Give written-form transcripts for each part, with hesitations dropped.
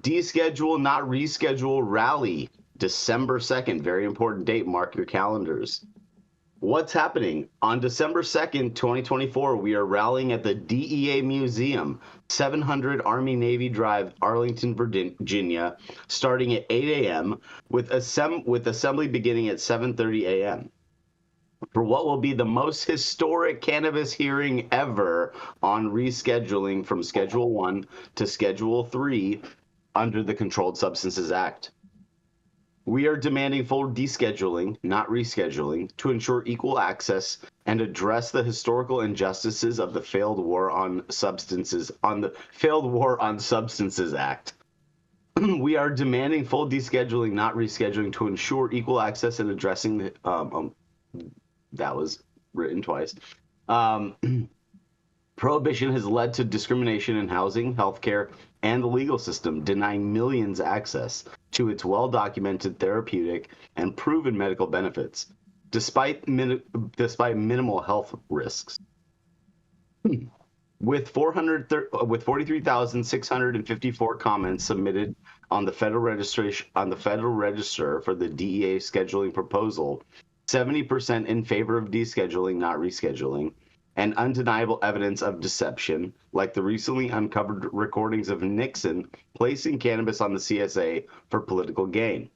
Deschedule, not reschedule rally, December 2nd. Very important date. Mark your calendars. What's happening? On December 2nd, 2024, we are rallying at the DEA Museum, 700 Army Navy Drive, Arlington, Virginia, starting at 8 a.m. with assembly beginning at 7:30 a.m. for what will be the most historic cannabis hearing ever on rescheduling from Schedule 1 to Schedule 3 under the Controlled Substances Act. We are demanding full descheduling, not rescheduling, to ensure equal access and address the historical injustices of the failed war on substances Act. We are demanding full descheduling, not rescheduling, to ensure equal access and addressing the that was written twice. Prohibition has led to discrimination in housing, healthcare, and the legal system, denying millions access to its well-documented therapeutic and proven medical benefits, despite minimal health risks. With 43,654 comments submitted on the Federal Register for the DEA scheduling proposal, 70% in favor of descheduling, not rescheduling, and undeniable evidence of deception, like the recently uncovered recordings of Nixon placing cannabis on the CSA for political gain.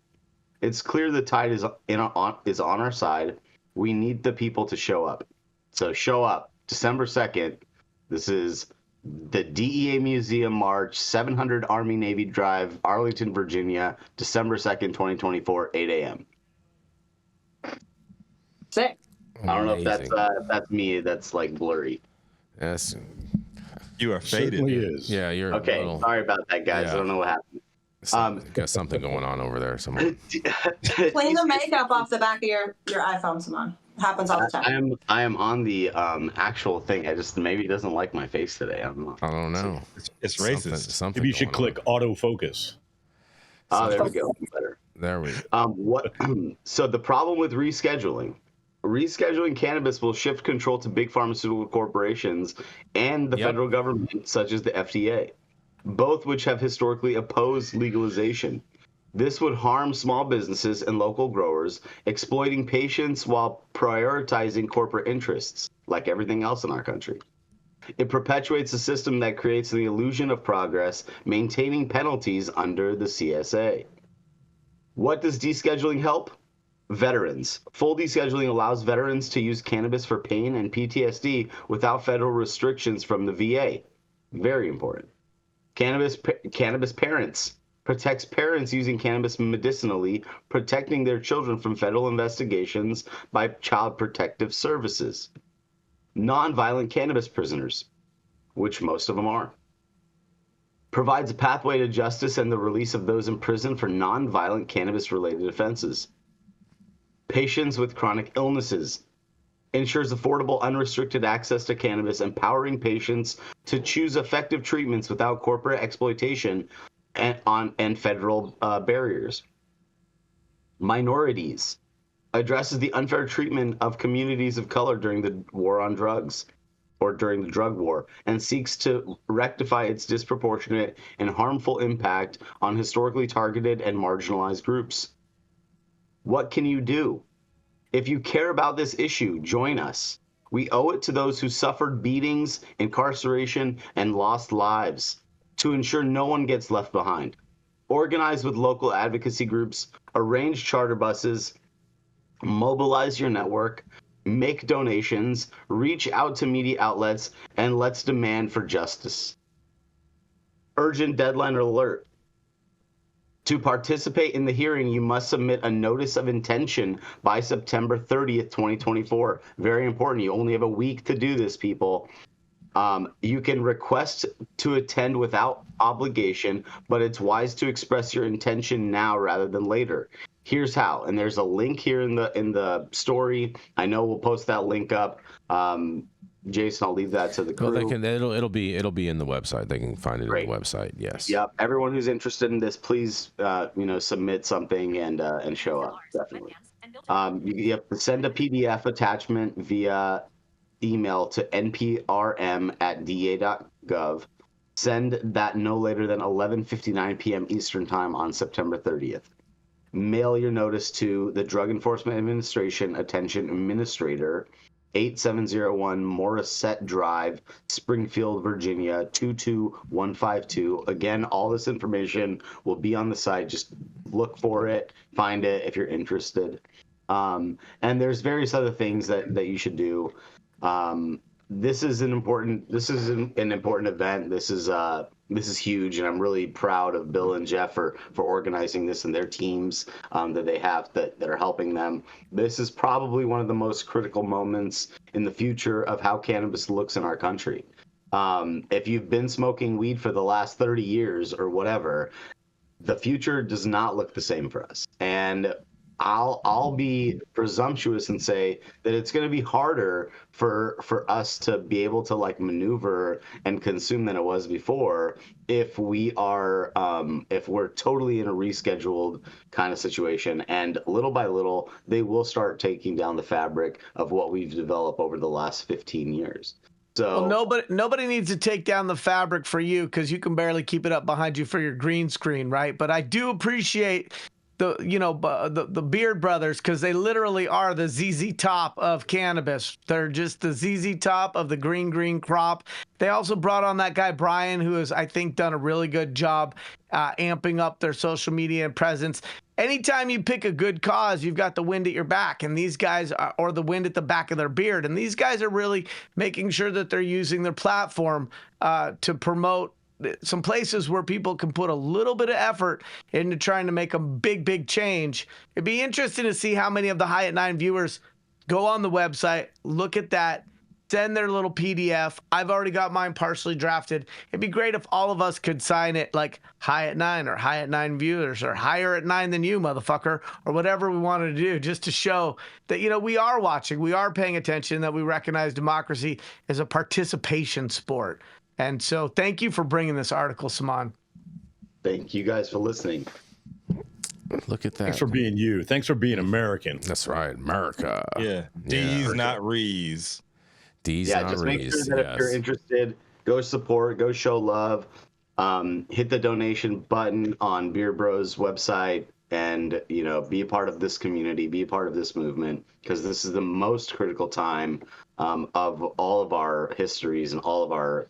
It's clear the tide is on our side. We need the people to show up. So show up, December 2nd. This is the DEA Museum March, 700 Army Navy Drive, Arlington, Virginia, December 2nd, 2024, 8 a.m. Sick. I don't know if that's me. That's like blurry. Yes. You are faded. Is. Yeah, you're okay. Little, sorry about that, guys. Yeah. I don't know what happened. Got something going on over there somewhere. Clean the makeup off the back of your iPhone, Saman. Happens all the time. I am on the actual thing. I just maybe it doesn't like my face today. I don't know. It's racist. Something Maybe you should click autofocus. Oh, there we go. Better. There we go. So the problem with rescheduling cannabis will shift control to big pharmaceutical corporations and the federal government, such as the FDA, both which have historically opposed legalization. This would harm small businesses and local growers, exploiting patients while prioritizing corporate interests, like everything else in our country. It perpetuates a system that creates the illusion of progress, maintaining penalties under the CSA. What does descheduling help? Veterans. Full descheduling allows veterans to use cannabis for pain and PTSD without federal restrictions from the VA. Very important. Cannabis parents. Protects parents using cannabis medicinally, protecting their children from federal investigations by Child Protective Services. Nonviolent cannabis prisoners, which most of them are. Provides a pathway to justice and the release of those in prison for nonviolent cannabis-related offenses. Patients with chronic illnesses. Ensures affordable, unrestricted access to cannabis, empowering patients to choose effective treatments without corporate exploitation and federal barriers. Minorities. Addresses the unfair treatment of communities of color during the war on drugs, or during the drug war, and seeks to rectify its disproportionate and harmful impact on historically targeted and marginalized groups. What can you do? If you care about this issue, join us. We owe it to those who suffered beatings, incarceration, and lost lives to ensure no one gets left behind. Organize with local advocacy groups, arrange charter buses, mobilize your network, make donations, reach out to media outlets, and let's demand for justice. Urgent deadline alert. To participate in the hearing, you must submit a notice of intention by September 30th, 2024. Very important. You only have a week to do this, people. You can request to attend without obligation, but it's wise to express your intention now rather than later. Here's how, and there's a link here in the story. I know we'll post that link up. Jason, I'll leave that to the crew. Well, it'll be in the website. They can find it Great. in the website. Yes. Yep. Everyone who's interested in this, please, submit something and show up. Definitely. You have to send a PDF attachment via email to nprm@da.gov. Send that no later than 11:59 p.m. Eastern Time on September 30th. Mail your notice to the Drug Enforcement Administration Attention Administrator, 8701 Morissette Drive, Springfield, Virginia, 22152. Again, all this information will be on the site. Just look for it, find it if you're interested. And there's various other things that you should do. This is an important event. This is huge, and I'm really proud of Bill and Jeff for organizing this and their teams that they have that are helping them. This is probably one of the most critical moments in the future of how cannabis looks in our country. If you've been smoking weed for the last 30 years or whatever, the future does not look the same for us. And I'll be presumptuous and say that it's going to be harder for us to be able to like maneuver and consume than it was before if we are if we're totally in a rescheduled kind of situation. And little by little, they will start taking down the fabric of what we've developed over the last 15 years. So nobody needs to take down the fabric for you because you can barely keep it up behind you for your green screen, right? But I do appreciate the Beard Brothers, because they literally are the ZZ Top of cannabis. They're just the ZZ Top of the green crop. They also brought on that guy Brian, who has, I think, done a really good job amping up their social media and presence. Anytime you pick a good cause, you've got the wind at your back, and these guys are, or the wind at the back of their beard. And these guys are really making sure that they're using their platform to promote some places where people can put a little bit of effort into trying to make a big change. It'd be interesting to see how many of the High at 9 viewers go on the website, look at that, send their little PDF. I've already got mine partially drafted. It'd be great if all of us could sign it like High at 9 or High at 9 viewers or higher at 9 than you, motherfucker, or whatever we wanted to do, just to show that, we are watching, we are paying attention, that we recognize democracy as a participation sport. And so thank you for bringing this article, Saman. Thank you guys for listening. Look at that. Thanks for being you. Thanks for being American. That's right, America. Yeah. D's, not Rees. D's, Yeah, not just make Rees. sure that if you're interested, go support, go show love, hit the donation button on Beer Bros website, and be a part of this community, be a part of this movement, because this is the most critical time of all of our histories and all of our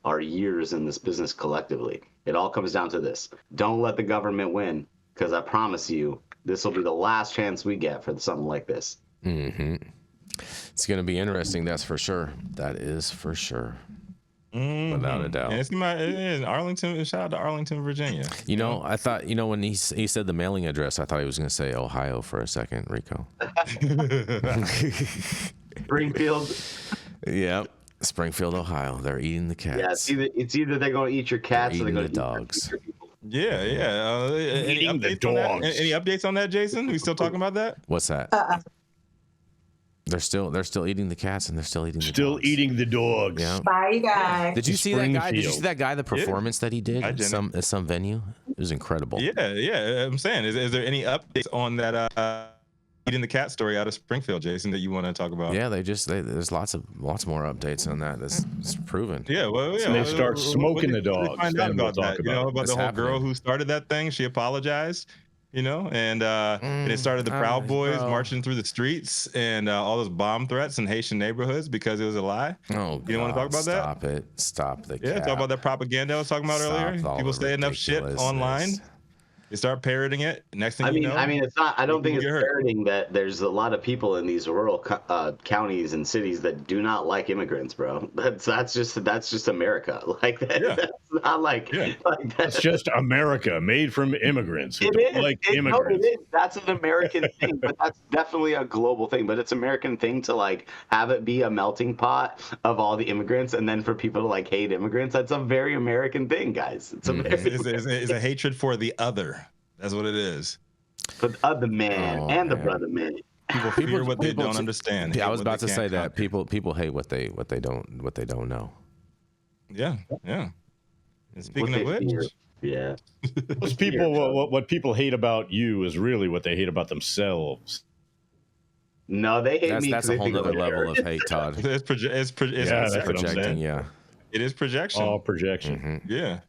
our years in this business collectively. It all comes down to this: don't let the government win, because I promise you this will be the last chance we get for something like this. It's going to be interesting, that's for sure. That is for sure. Without a doubt. And it's in Arlington. Shout out to Arlington, Virginia. I thought, when he said the mailing address, I thought he was going to say Ohio for a second, Rico. Springfield. Yep. Springfield, Ohio. They're eating the cats. Yeah, it's either they're going to eat your cats or they're going to eat the dogs. Yeah. Any Eating the updates on that? dogs. Any updates on that, Jason? We still talking about that? What's that? They're still eating the cats, and they're still eating the Still dogs. eating the dogs. Yeah. Bye, you guys. Did you see that guy? Did you see that guy? The performance that he did at some venue. It was incredible. Yeah. I'm saying, is there any updates on that eating the cat story out of Springfield, Jason, that you want to talk about? Yeah, there's lots more updates on that. That's proven. Yeah, well, yeah. And they start smoking the dogs. Find out Then about we'll that. talk about About the whole girl who started that thing. She apologized. And it started the Proud Boys marching through the streets and all those bomb threats in Haitian neighborhoods because it was a lie. Oh, you don't want to talk about that? Stop it. Stop the Yeah, cap. talk about that propaganda I was talking about earlier. People say enough shit online. You start parroting it. Next thing you know, it's not. I don't think it's get hurt. parroting that. There's a lot of people in these rural counties and cities that do not like immigrants, bro. That's just America. Like that. Yeah. That's not like. Yeah. Like It's just America, made from immigrants. Who don't like immigrants. It is. That's an American thing, but that's definitely a global thing. But it's an American thing to like have it be a melting pot of all the immigrants, and then for people to like hate immigrants. That's a very American thing, guys. It's It's a hatred for the other. That's what it is. For the other man and the brother man. People fear what they don't understand. Yeah, I was about to say that people hate what they don't know. Yeah. And speaking of which, yeah, Most people, what people hate about you is really what they hate about themselves. No, they hate me. That's a whole nother level of hate, Todd. it's that's what I'm projecting. saying. Yeah. It is projection. All projection. Yeah.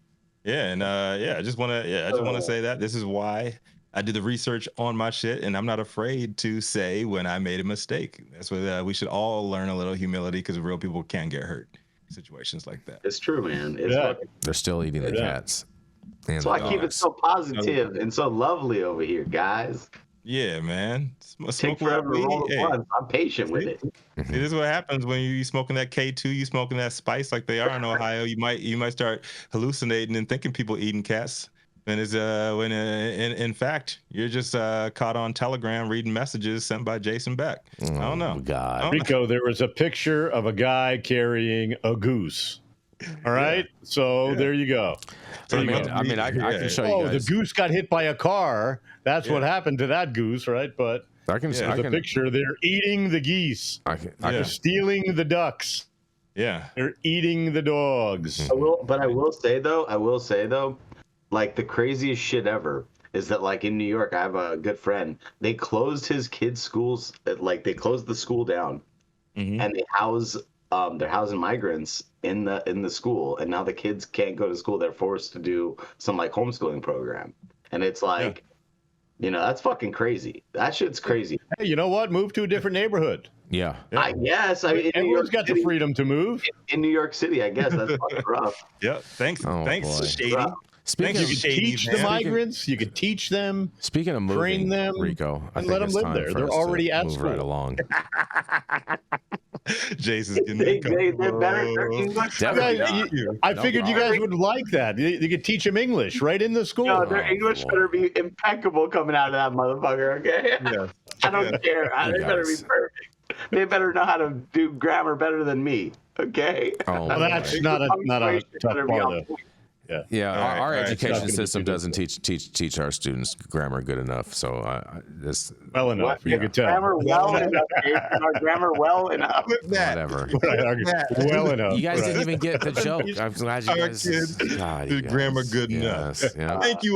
Yeah. And I just want to say that this is why I did the research on my shit, and I'm not afraid to say when I made a mistake. That's what we should all learn a little humility, because real people can get hurt in situations like that. It's true, man. It's They're still eating the cats. That's why I keep it so positive and so lovely over here, guys. Yeah, man. Take forever to roll the blunt. I'm patient with it. See, this is what happens when you smoking that K2, you smoking that spice like they are in Ohio. You might start hallucinating and thinking people eating cats. And it's when in fact you're just caught on Telegram reading messages sent by Jason Beck. I don't know. God, Rico, there was a picture of a guy carrying a goose. All right, so there you go. I can show you guys. The goose got hit by a car. That's what happened to that goose, right? But there's a picture. They're eating the geese. They're stealing the ducks. Yeah, they're eating the dogs. I will say though, like the craziest shit ever is that, like, in New York, I have a good friend. They closed his kids' schools. Like, they closed the school down, and they're housing migrants in the school, and now the kids can't go to school. They're forced to do some like homeschooling program, and it's like, that's fucking crazy. That shit's crazy. Hey, you know what? Move to a different neighborhood. Yeah. I guess. I mean, everyone's got the freedom to move. In New York City, I guess that's fucking rough. Yeah. Thanks, Shady. Speaking you can teach the migrants. You can teach them. Speaking of moving, train them, Rico, and let them live there. They're already at school. Right along. Jason's getting they're better. I figured you guys would like that. You could teach them English right in the school. No, their English better be impeccable coming out of that motherfucker. Okay. Yeah. I don't care. They better be perfect. They better know how to do grammar better than me. Okay. Well, that's not a tough part of. Yeah, our education system doesn't teach our students grammar good enough. So this well enough. You could tell. Grammar well enough. Our grammar well enough. Whatever. Well enough. You guys didn't even get the joke. I'm glad you guys. Our kids did grammar good enough. Yeah. Thank you.